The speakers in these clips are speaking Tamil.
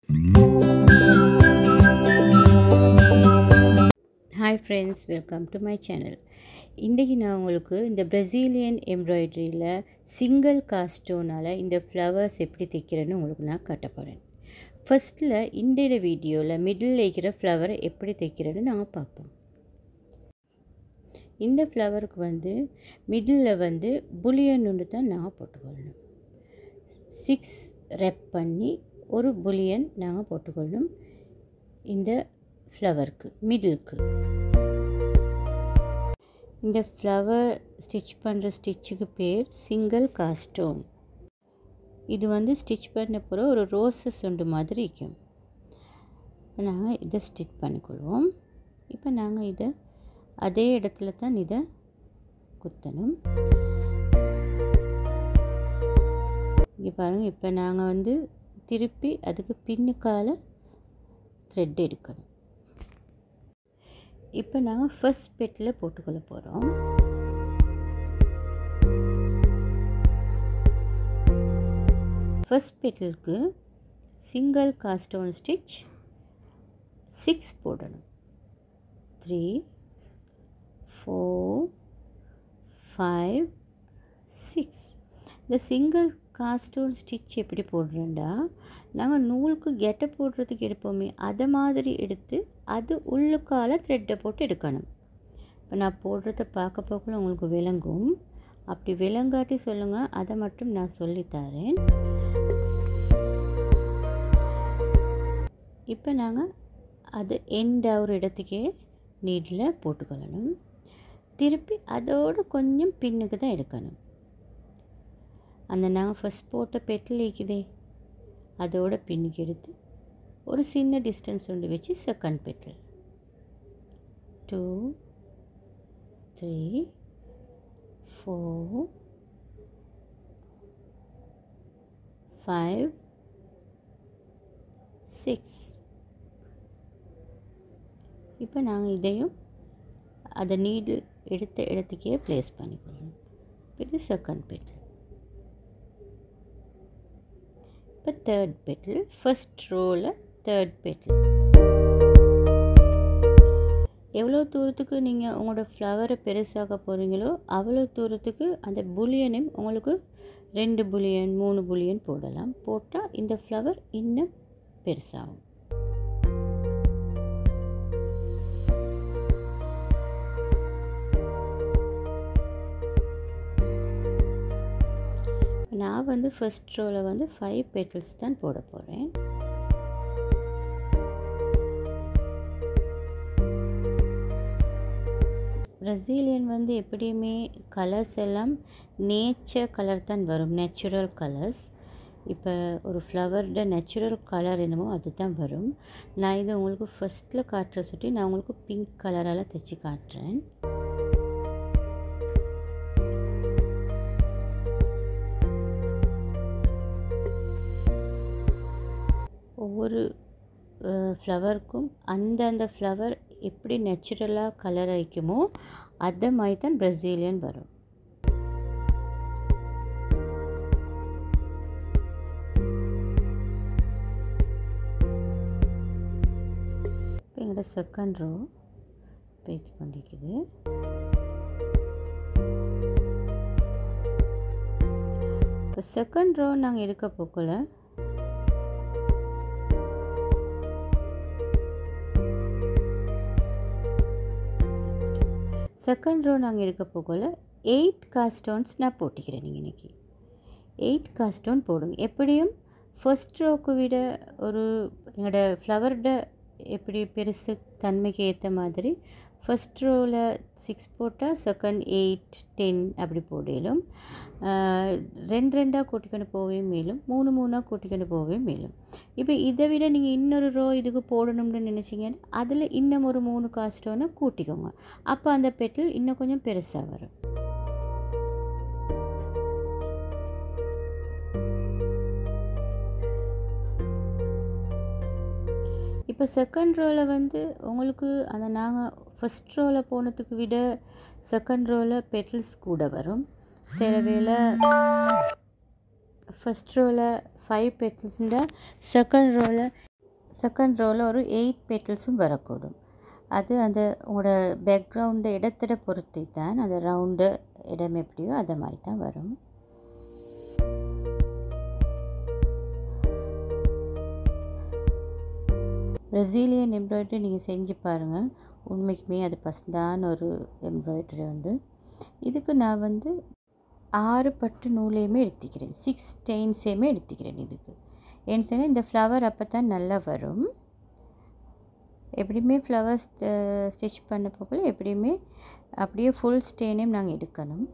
Hi friends, welcome to my channel. இன்றைக்கி நான் உங்களுக்கு இந்த பிரசீலியன் எம்ப்ராய்டரியில் சிங்கிள் காஸ்டோனால் இந்த ஃப்ளவர்ஸ் எப்படி தைக்கிறேன்னு உங்களுக்கு நான் காட்ட போகிறேன். ஃபஸ்ட்டில் இந்த வீடியோவில் மிடில் இருக்கிற ஃப்ளவரை எப்படி தைக்கிறேன்னு நாங்கள் பார்ப்போம். இந்த ஃப்ளவருக்கு மிடில் புலியன் ஒன்று தான் நாங்கள் போட்டுக்கொள்ளணும். 6 ரெப் பண்ணி ஒரு புலியன் நாங்கள் போட்டுக்கொள்ளணும் இந்த ஃப்ளவருக்கு மிடிலுக்கு. இந்த ஃப்ளவர் ஸ்டிச் பண்ணுற ஸ்டிச்சுக்கு பேர் சிங்கிள் காஸ்டோன். இது ஸ்டிச் பண்ண போகிற ஒரு ரோசஸ் ஒன்று மாதிரி இருக்கும். இப்போ நாங்கள் இதை ஸ்டிச் பண்ணிக்கொள்வோம். இப்போ நாங்கள் இதை அதே இடத்துல தான் இதை குத்தணும். இங்கே பாருங்கள், இப்போ நாங்கள் திருப்பி அதுக்கு பின்னுக்கால த்ரெட் எடுக்கணும். இப்போ நாங்கள் ஃபர்ஸ்ட் பெட்டில் போட்டுக்கொள்ள போகிறோம். ஃபர்ஸ்ட் பெட்டிலுக்கு சிங்கிள் காஸ்டோன் ஸ்டிச் 6 போடணும். 3 4 5 6. இந்த சிங்கிள் காஸ்டோன் ஸ்டிச் எப்படி போடுறோண்டா, நாங்கள் நூலுக்கு கெட்டை போடுறதுக்கு எடுப்போமே அதை மாதிரி எடுத்து அது உள்ளுக்கால த்ரெட்டை போட்டு எடுக்கணும். இப்போ நான் போடுறத பார்க்க போக்குள்ள உங்களுக்கு விளங்கும். அப்படி விளங்காட்டி சொல்லுங்கள், அதை மட்டும் நான் சொல்லித்தரேன். இப்போ நாங்கள் அது எண்ட் ஆகிற இடத்துக்கே நீடில் போட்டுக்கொள்ளணும். திருப்பி அதோடு கொஞ்சம் பின்னுக்கு தான் எடுக்கணும். அந்த நாங்கள் ஃபஸ்ட் போட்ட பெட்டில் இருக்குதே அதோட பின்னுக்கு எடுத்து ஒரு சின்ன டிஸ்டன்ஸ் ஒன்று வச்சு செகண்ட் பெட்டில் 2 3 4 5 6. இப்போ நாங்கள் இதையும் அதை நீடில் எடுத்த இடத்துக்கே ப்ளேஸ் பண்ணிக்கொள்ளணும். இது செகண்ட் பெட்டில். இப்போ தேர்ட் பெட்டில் ஃபர்ஸ்ட் ரோவில் தேர்ட் பெட்டில் எவ்வளோ தூரத்துக்கு நீங்கள் உங்களோட ஃப்ளவரை பெருசாக்க போகிறீங்களோ அவ்வளோ தூரத்துக்கு அந்த புலியனையும் உங்களுக்கு 2 புலியன் 3 புலியன் போடலாம். போட்டால் இந்த ஃப்ளவர் இன்னும் பெருசாகும். நான் ஃபர்ஸ்ட் ரோவில் 5 பெட்டல்ஸ் தான் போட போகிறேன். பிரசீலியன் எப்படியுமே கலர்ஸ் எல்லாம் நேச்சர் கலர் தான் வரும், நேச்சுரல் கலர்ஸ். இப்போ ஒரு ஃப்ளவரோட நேச்சுரல் கலர் என்னமோ அது தான் வரும். நான் இதை உங்களுக்கு ஃபஸ்ட்டில் காட்டுற சுட்டி நான் உங்களுக்கு பிங்க் கலரால் தைச்சி காட்டுறேன். ஒவ்வொரு ஃப்ளவருக்கும் அந்த ஃப்ளவர் எப்படி நேச்சுரலாக கலர் ஆகிக்குமோ அதை மாதிரி தான் பிரசீலியன் வரும். இப்போ எங்களோட செகண்ட் ரோ பேத்தி கொண்டிருக்குது. இப்போ செகண்ட் ரோ நாங்கள் எடுக்க போக்குள்ள செகண்ட் ரோ நாங்கள் எடுக்க போகல 8 காஸ்டோன்ஸ் நான் போட்டிக்கிறேன். நீங்கள் இன்றைக்கி 8 காஸ்டோன் போடுங்க. எப்படியும் ஃபர்ஸ்ட் ரோக்கு விட ஒரு எங்களோட ஃப்ளவரோட எப்படி பெருசு தன்மைக்கு ஏற்ற மாதிரி ஃபர்ஸ்ட் ரோவில் 6 போட்டால் செகண்ட் 8 10 அப்படி போடலும். 2 கூட்டிக்கொண்டு போவே மேலும் 3 கூட்டிக்கொண்டு போவே மேலும். இப்போ இதை விட நீங்கள் இன்னொரு ரோ இதுக்கு போடணும்னு நினச்சிங்கன்னா அதில் இன்னும் ஒரு 3 காஸ்டோனை கூட்டிக்கோங்க. அப்போ அந்த பெட்டில் இன்னும் கொஞ்சம் பெருசாக வரும். இப்போ செகண்ட் ரோவில் உங்களுக்கு அந்த நாங்கள் ஃபஸ்ட் ரோவில் போனதுக்கு விட செகண்ட் ரோவில் பெட்டல்ஸ் கூட வரும். சில வேளை ஃபஸ்ட் ரோவில் 5 பெட்டல்ஸ்ன்ற செகண்ட் ரோவில் செகண்ட் ரோவில் ஒரு 8 பெட்டல்ஸும் வரக்கூடும். அது அந்த உங்களோட பேக்ரவுண்டு இடத்திட பொறுத்து தான் அந்த ரவுண்டு இடம் எப்படியோ அதை மாதிரி தான் வரும். பிரசீலியன் எம்ப்ராய்டரி நீங்கள் செஞ்சு பாருங்கள், உண்மைக்குமே அது பசந்தான ஒரு எம்ப்ராய்டரி உண்டு. இதுக்கு நான் 6 பட்டு நூலையுமே எடுத்துக்கிறேன், 6 ஸ்டெயின்ஸையுமே எடுத்துக்கிறேன். இதுக்கு ஏன்னு சொன்னால் இந்த ஃப்ளவர் அப்போ தான் நல்லா வரும். எப்படியுமே ஃப்ளவர் ஸ்டிச் பண்ண போகல எப்படியுமே அப்படியே ஃபுல் ஸ்டெயினையும் நாங்கள் எடுக்கணும்.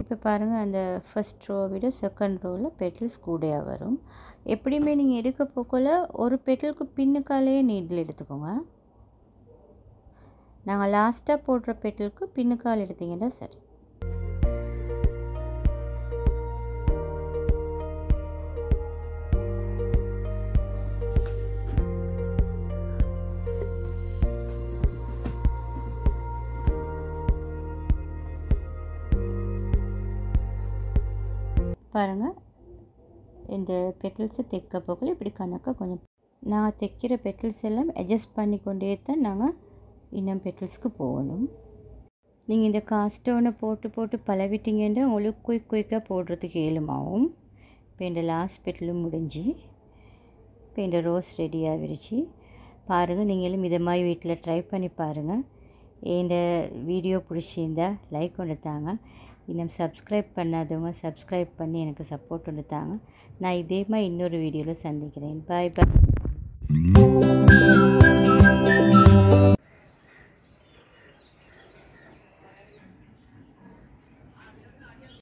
இப்போ பாருங்கள், அந்த ஃபஸ்ட் ரோ விட செகண்ட் ரோவில் பெட்டல்ஸ் கூடையாக வரும். எப்படியுமே நீங்கள் எடுக்க போகல ஒரு பெட்டலுக்கு பின்னுக்காலே நீடில் எடுத்துக்கோங்க. நாங்கள் லாஸ்ட்டாக போடுற பெட்டலுக்கு பின்னுக்கால் எடுத்தீங்கன்னா சரி. பாருங்கள், இந்த பெட்டல்ஸை தைக்க போகல இப்படி கணக்காக கொஞ்சம் நாங்கள் தைக்கிற பெட்டல்ஸ் எல்லாம் அட்ஜஸ்ட் பண்ணி கொண்டே தான் நாங்கள் இன்னும் பெட்டல்ஸ்க்கு போகணும். நீங்கள் இந்த காஸ்டோனை போட்டு பழவிட்டீங்கன்னா உங்களுக்கு குயிக்காக போடுறதுக்கு ஏழுமாகும். இப்போ இந்த லாஸ்ட் பெட்டலும் முடிஞ்சு இப்போ இந்த ரோஸ் ரெடி ஆகிடுச்சு. பாருங்கள், நீங்களும் இதை மாதிரி வீட்டில் ட்ரை பண்ணி பாருங்கள். இந்த வீடியோ பிடிச்சிருந்தா லைக் கொண்டு தாங்க. இன்னும் சப்ஸ்கிரைப் பண்ணாதவங்க சப்ஸ்கிரைப் பண்ணி எனக்கு சப்போர்ட் கொண்டு தாங்க. நான் இதே மாதிரி இன்னொரு வீடியோவில் சந்திக்கிறேன். பாய் பாய்.